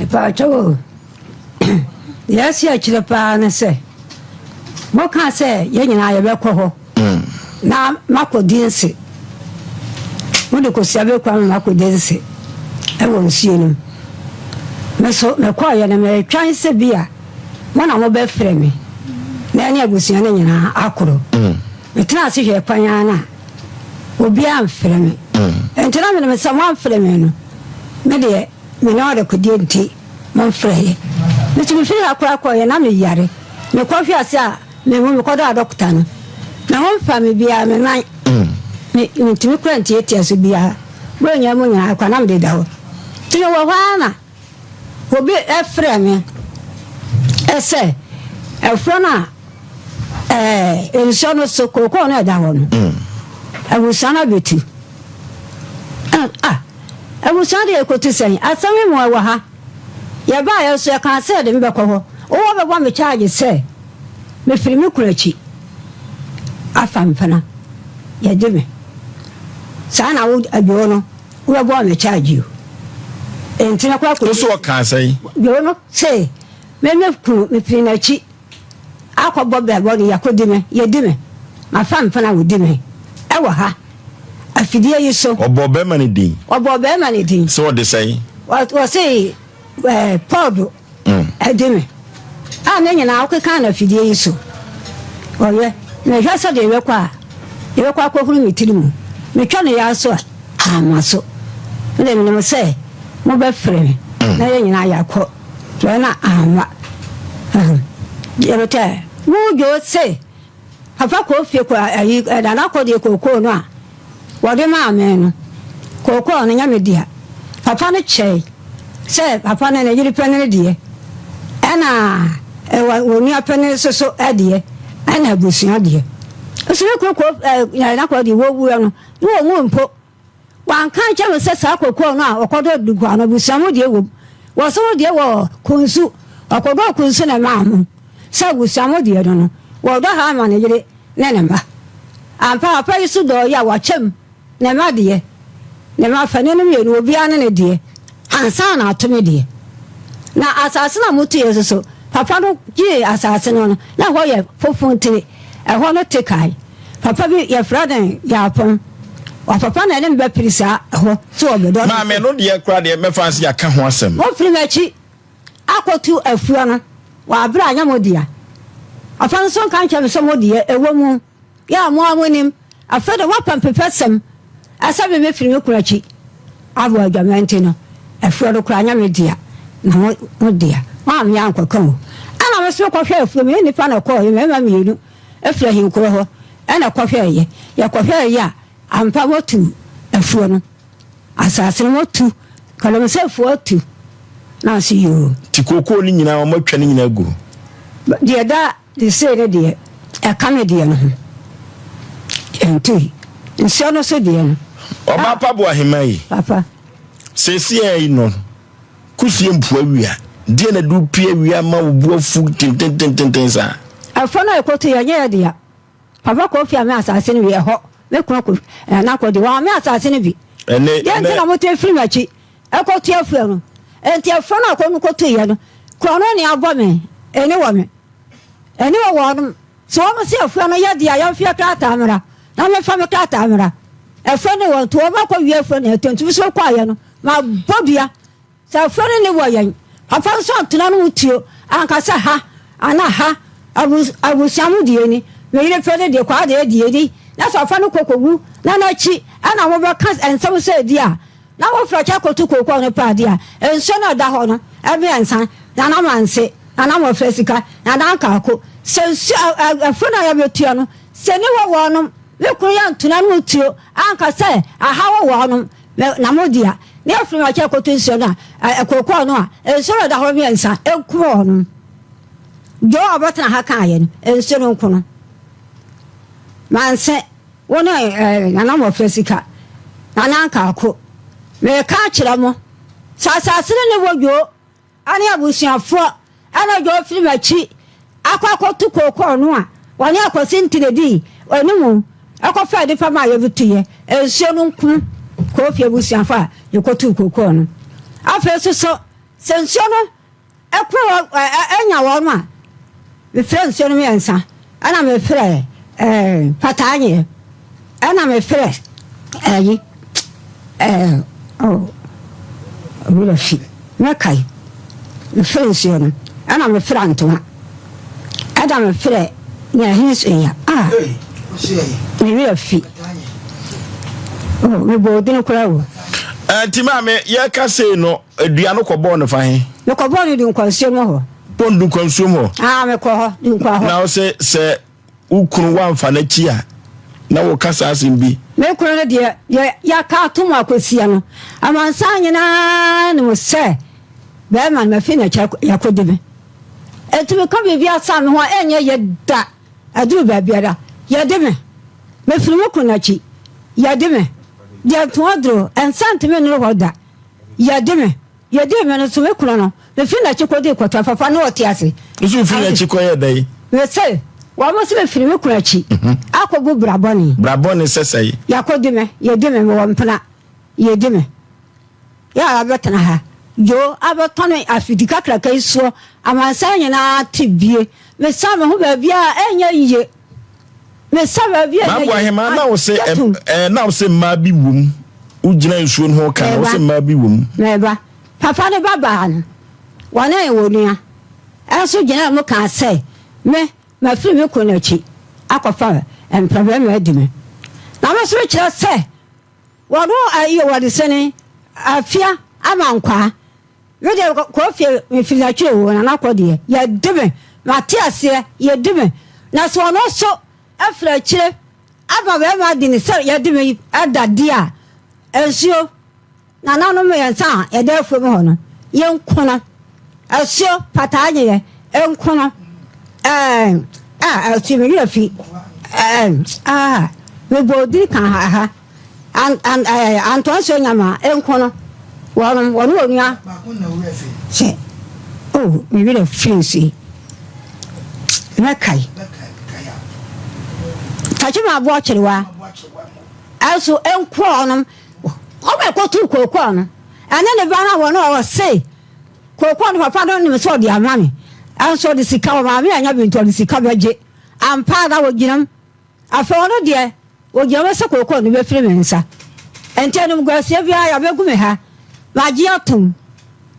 pa cho yes ya chire pa na se mo ka se ye nyina ye be kɔ ho na makodinse mo de ko sia be kwa makodinse e wo nsie no me so me kɔ ye na me twan se bia mo na mo be frɛ me na ne agusia na nyina akoro me tena se hwe kwanya na obi am frɛ me entina me se mo am frɛ me no me de me na de kodie nti mo frɛ ye me tumi fi akora kɔ ye na me yare me kɔ hwe ase a me mo kɔ da doctor no na ho fa me bia me nan me tumi kura nti etia so bia bo nya mo nya akwa na me de da ho ti wo hwa na obi e frɛ me ese e frɛ na enso no so kokɔ na da ho no abusana betu abusana de ekotu sen asami mo wa ha ya ba ya so ya kan se de me be kɔ ho o wo be bo me charge se me firi me kurachi afampana ya deme sana wo adwo no wo bo me charge you entina kwa ko so kan sai yo no se me ku me firi na chi akɔbɔ be bo ya ko deme ya deme afampana wo deme e wo ha afidie yi so obo be mani din so what they say what say pod edeme na nyina akeka na afidie yi so oye me hwa so de we kwa akɔhuru mitirimu me twa ne ya so amaso le me no say mo be frɛ na ye nyina ya kɔ to na anwa ye beta wo jo say papa ko fie kwa ayi da na kɔ de kokoo no a wode ma me no kokoo no nya me dia papa no kyɛ say papa no na yiri pɛne die ɛna woni apɛne so adie ana busua die so kokoo na kɔ de wo wu no wo mu mpo wan kan kyɛ me sa kokoo no a ɔkɔdo dugwa no busua mo die wo so die wo kunsu ɔkɔdo kunsu na ma mo sa busua mo die no wo do ha ma ne yiri ne mba ampa papa yisu do ya wa kyem ne ma die ne ma fa ne no me no obi ane ne die ansa na atome die na asase na mutu yeso so papa no gi asase no na ho ye fofontire e ho no tekai papa bi ye fraden ya pon wa papa na ne mba pirisa ho so obedo ma me no de kra de me fansi ya ka ho asem wo firi machi akotu afua no wa abra anya modia afan so kan kyem so modia ewo mu ya mo amonim afede wa pampepesem asabe me firi me kurachi abo adwamante no afua do kra anya media na mo dia ma me ankɔkɔ ana me so kɔhwɛ afua me ni pa na kɔ ye me ma me yenu afua hinkoro ho ana kɔhwɛ ye kɔhwɛ ye ampa motu afua no asase no motu kala me se afua tu na si yo ti kokoo ni nyina o matwa ni nyina gu dia da de se ne dia e kame dia no enti nsia no so dia no o ma pa bo ahemai papa sesi ai no kusie mpu awia dia na du pie awia ma obu afu tenten sa afo na ekoto ya nya dia papa ko fi ame asase ne we ho me kro ko na ko de wa me asase ne bi ene ya ntina mo te firi machi ekoto afu no enti afo na ko no ko to ya no kro no ne abo me ene wo me ene wo no so mo se afu no ya dia ya fi krata amra na me fa me krata amra afo ne wo to ma ko wi afo ne tontu so kwa ya no ma bodua sa afo ne wo yan papa so tuna no utio anka sa ha ana ha abusiamu die ni me yire fede de kwa de die di na so afa no kokogu na na chi ana wo be ka ensam so di a na wo fra cha kotu kokko no pa di a enso na da ho no ebe ensan na na manse na na mo fesika na na ka ko se afa na ya betua no se ne wo no me kun ya tuna no utio anka se aha wo no na mo di a ne afri ma cha kotu nso na kokko no a enso na da ho me ensan ekuo no jo abata ha kan ye no enso no nko no manse wona na mo fesika na ka ko me ka kira mo sasasire ne wojo ani abusuafo ana jo firi machi akwakotu kokko no a woni akosi ntiredi onimu akofa de fama ye butuye enso no nko ko fi abusuafo a yekotu kokko no afeso so sensiono ekro enya wo ma me frɛ nsuo no me ensa ana me frɛ patanye ana me frɛ ayi wula fi me kai me frɛ nsuo no ana me frɛ antoma ada me frɛ nya hinso ya me wula fi me bo din kura wo Tima me ye ka say no aduano ko bo no fa he me ko bo ni din kwansuo mo ho pon du kwansuo mo me ko ho din kwa ho na o se ukunu wa mfa na chi a na wo kasa asim bi me kunu ne de ya ka to mo akosia no amansa nyina ne mo se be man me fi na cha yakodi me etu me ko bibia asa me ho enye ye da adu ba biara ye de me firi me kunu chi ye de me dia tuadro en santime no hoda ye de me no so me kunu no me fi na chi ko de ko tafafa no otiase nso fi na chi ko ye dai me se wa mo se me firi me kunu chi akobu braboni sesai yakodi me ye de me wo mpena ye de me ya abetana ha yo abetone afidika kraka isuo amansa nyina tibie me sa me ho ba bia enye yiye me sa ba bia ma bo ahema na wo se ma bi wum ugina nsuo no ho ka wo se ma bi wum meba papa ne baba no wana e wonua aso gina mo ka say me ma firi me ko na chi akofa problem me di me na me so kire say wono ayo wade sene afia amankwa we de ko fie me firi na twe wo na akode ya debe matiase ya debe na so no so afra kire aba be ma di ni se ya debe adade a ensuo na no me yansa ya da fu me hono ye nkona asio patanye ye nkona asio me yafi me bodi kan ha Antoine so nyama enkono wonu onua se me bi the fancy na kai tachi ma bo chirewa also enko no o be ko tu kokko no ane ne ba na wonu o say kokko no papa no ni so di amami anso di sika o ma me anya bi nto di sika beje ampa da wo ginam afa ono de wo ginam se kokko no be fire me nsa entenum gwasia bia ya begu me ha waji atum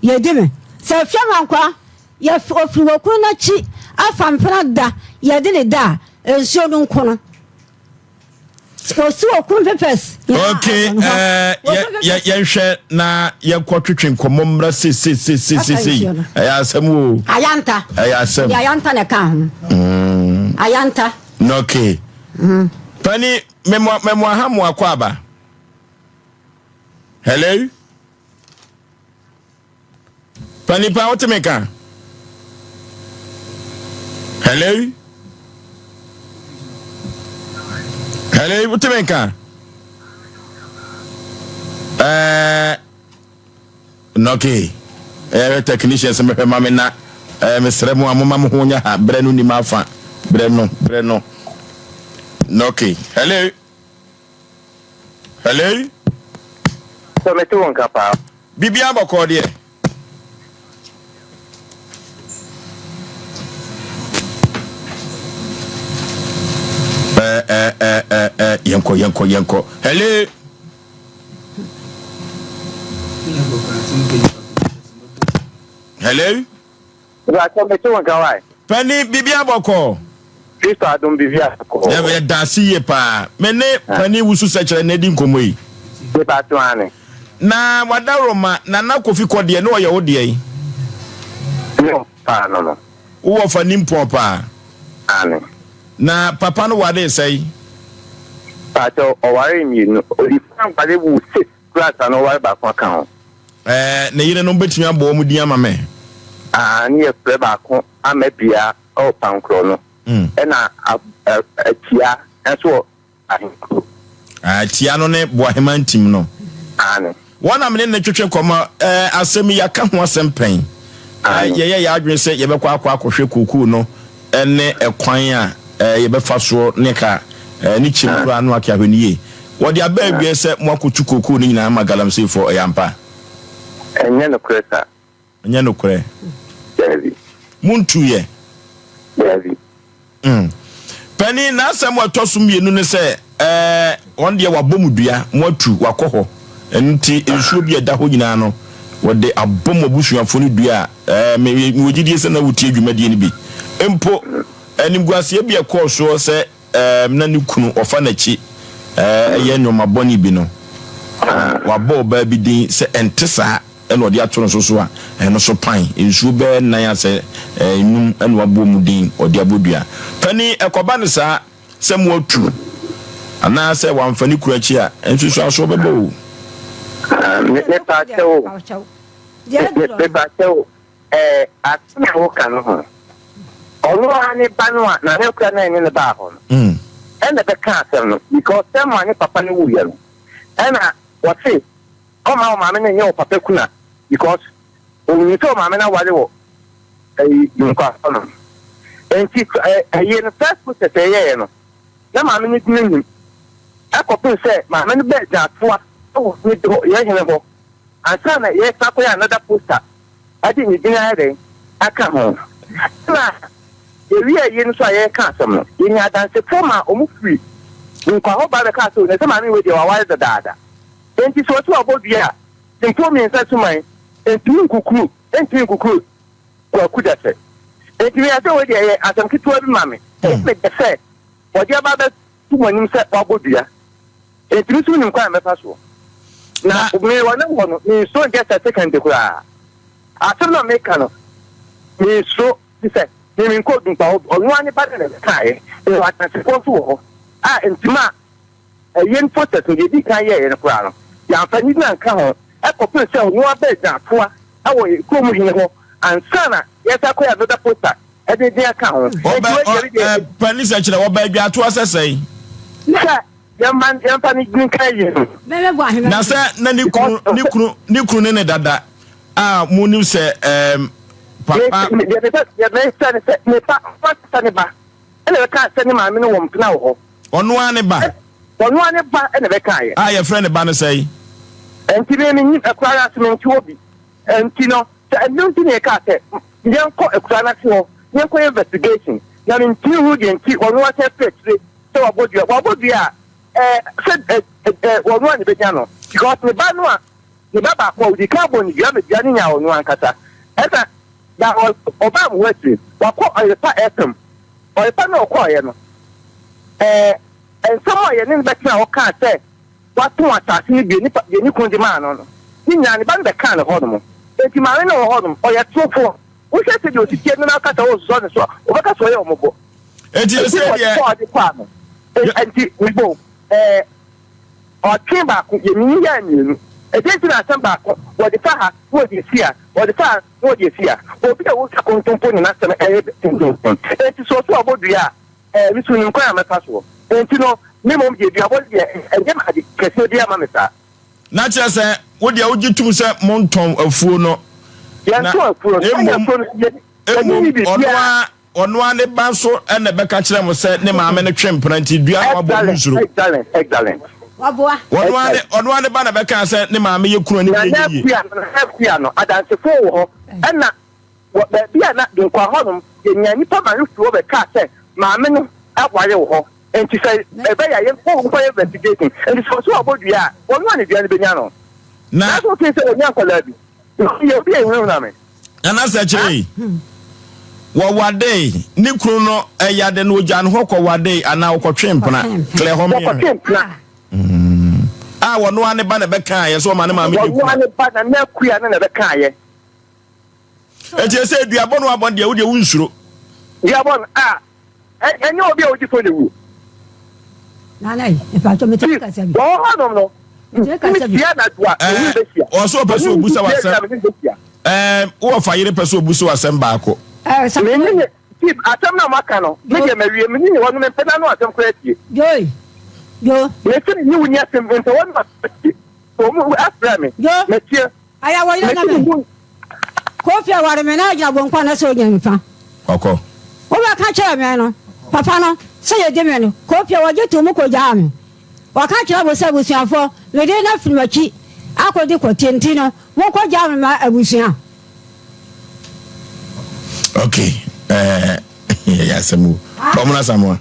ye de me se fiama kwa ye ofri woku na chi afa mpena da ye de ne da ensuo no nkono osu okun pepes okay ye hwe na ye kwotwetwe nkomomra se ya asem ayanta ya ayanta ne ka ayanta no okay pani memo hamu akwaba hello pani pa otemeka hello otemeka no okay technicians me mama na mesre mu amoma mo honya ha brenu ni mafa breno no okay hello so me tu wonka pa bibia boko de yanko hello Ra so me tu wonka wai pani bibia boko Kristo adom bibia ko ya dasi ye pa mene pani wusu sechere na di nkomo yi de patu ane na wadaroma na nakofi kode no ye wode yi no pa no wo fa nimpo pa ane na papa no wade sei pato o ware mi no o di fan pade bu se class no ware ba kwa kan ho na yire no betumi abo mu di ama me ni e pre ba ko amapia o pankro no na atia enso ahinku atia no ne boaheman tim no ane wona mene ne twetwe koma asemi ya ka ho asempen ye ya adwen se ye bekwa akwa kuku no ene ekwan a ye befa so ne ka ni chimura no akya hweniye wodi abagwie se mo akotu kuku ni nyina magalam se fo yampa enye no kresa nya no kore David. muntu ye David. Penny na asem atoso mienu ne se on de wabomudua moatu wakoho enti ensuo bi eda ho nyina no wode abom obusuafo ne dua me wogidie se na wutie dwumadie ne bi empo animguase bi ekọ se na ne kunu ofa na chi ye nyoma boni bi no wabo ba bi din se entesa eno ode atoro so a eno so pan ensuo be nan ya se num eno wabo mu din ode abodua pani ekoba ne sa se moatu ana se wamfani kurachi a ensu so aso bebo ne pa teo atna wo kan ho onu ani panu na ne kura na ne ba ho ene be ka asem no because them ani papa ne wuye no ena what say come out mama ne nyo papa kuna because oni to mama na wale wo yunka no enti ye no first put the ye no na mama ne tinu akopin say mama ne be jatoa o ni do ye hene ho ansa na ye sako ya another poster adi ni dina ere aka ho na ye no so ye ka asem no ye nya danse forma omu free nkwa ho ba be ka so ne se mama we de wa wale da dada enti so to abodua tempo mi nsa tumai enti nkuku kwa kudate enti ya se we de asem kitwa bi mame enti de se wodi aba be tumanim se abodua enti so nim kwa me fa so na me wona wono me so get a second kura asem no me ka no me so se me nko dun pa onu ani ba de kai e wa tan se ko so enti ma yen process ye di kan ye ne kura no ya fa ni na ka ho e ko pe se onu abe ja toa awo ko mu hine ho ansana ye ta ko ya do da poster e de dia ka ho panisa chira wo ba dwa toa sesei na yamman ni green kan ye bebe bo ahime na se na ni kunu ne dada mu ni se papa ya me se me pa ne ba ele ka se ni ma me no wo mpna wo onu ane ba ene be kan ye ye friend ba no sei enti me ni akwara asement obi enti no enti ne ka se yenko akwara na ho yenko investigation na nti hu de enti onu wa se petre se wabodua onu ani be jano because ne ba no a ne ba ko di carbon ya me dia ni nya onu ankata esa da oba mu weti wako oyepa FM oyepa na okoye no ensomo ye ni be tena o ka se watu atase ni bi ni kundi ma no ni nya ni ba be kan ho no mo enti ma na ho no o ye trofo o se se di o ti tie na ka ta o so ne so o ba ka so ye o mo bo enti se ye enti we bo o timba ku ye ni ya ni enti na samba ko wo di fa ha wo di sia wo di sia o bi o sa kontompo ni na se enti so obodua bisu ni kwa ameka so enti no me mom je dua bo je enje ma di kese dia ma mesa na che se wo dia ogitum se monton afuo no ya to afuo ono ane ba so ene beka kire mo se ne maame ne twempra nti dua wa bo nsuro excellent waboa ono ane ba na beka se ne maame ye kunu ne ye ya no adanse fo wo ena ba bia na nkwa honom ye nya nipa ma rufuo be ka se maame no akware wo enti say ebe ya ye ko investigation enti so abodua wonu ani dua ne benya no na so ke se onya kwala bi ye bi ehun na me ana sa chiri wo wade ni kunu no eyade no ojan ho ko wade ana wo twempna kle ho me wonu ani ba na be kan ye so ma ne maame ni wonu ani ba na kuya na be kan ye enti se dua bo no abon de wo de wunsuro dua bon enye obi a oji fo ne wu nana e pa to mete ka sabi wo hanom no mi tia na dua ewu be sia o so person obusa wasem wo fa yire person obusa wasem ba ko me ni tip atam na maka no me je mawie me ni wonu me pena no atam kra tie yo me tin ni wunya sem ento wonu o mu afra me me tie aya wo ile na me kofi aware me na agya bonkwa na so nya mfa oko wo ba ka kire me no papa no se ye de me no kofi awaje to mu ko ja me wa ka kire bo se busuafo me de na firimachi akodi ko tenti no wo ko ja me ma abusuan Okay. Ya semu. Omuna samwa.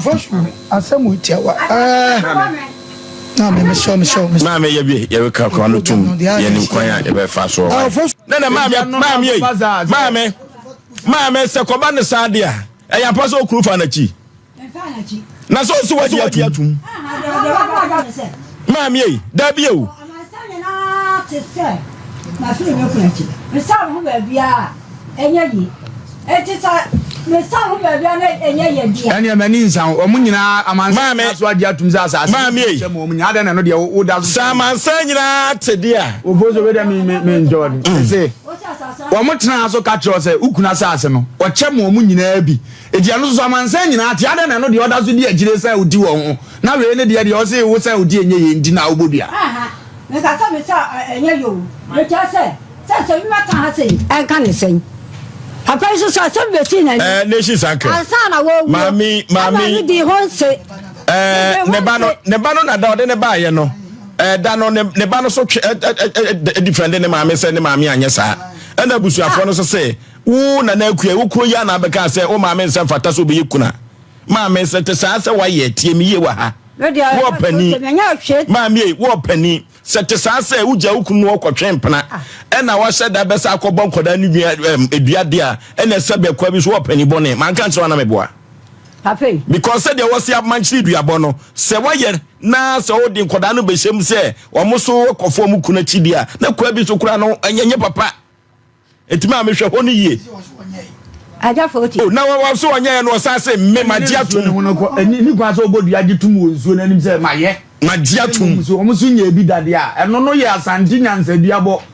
First asemu tiawa. Na me show. Ma me ye ka kwa no tum. Ye ni kwan ya be fa so. Na ma me se koba ne sade a. E ya paso okuru fa na chi. Na so so wadi atum. Ma me yi, da bi o. Na so me okuru chi. Me sa ho ba bia enye yi. Etisa me sa ho ba bia na enye ye bia. Ene mani nsan o munyina amansa so adi atum za asase. Ma me yi. Mo munya da na no de wo da so. Sa amansa nyina tede a. Obozo we da me enjoy. Say wo mutena so ka kiro say ukuna asase no. O che mo munyina bi. Edia no so amansa nyina ati ada na no de oda so di agire say odi wo ho. Na we ne de o say wo say odi enye ye ndi na obodua. Me ka ta me sa enye yo. Me cha say me mata ha say en kan ne sen. Papa so so be tin na. Nation sanka. Ansana wo. Mami di honse. Ne ba no na da ode ne ba ye no. Da no ne ba no so defend ne maame se ne maame anye sa. Na busuafo no so say wo na akua wo kuro ya na beka say o maame nsa fata so be yikuna. Maame se te sa se wa ye tie mi ye wa ha. Wo pani. Maame wo pani. Sete sa se uja ukunu okotwe mpena na wa sheda besa akobọ nkoda ni eduade a na sebe kwa bi so opani bone man kan se wana meboa pape because said there was a manchi duabo no se waye na se odi nkoda no behyem se omoso kofo mu kuna chidi a na kwa bi so kura no enyenye papa etimi amehwe ho ni yie aja 40 oh na wa so onye no sa se me magia tum ni kwa so obodua gitum wonsuo nanim se maye magia tum so omuso nya bi dade a eno no ye asante nyansa duabo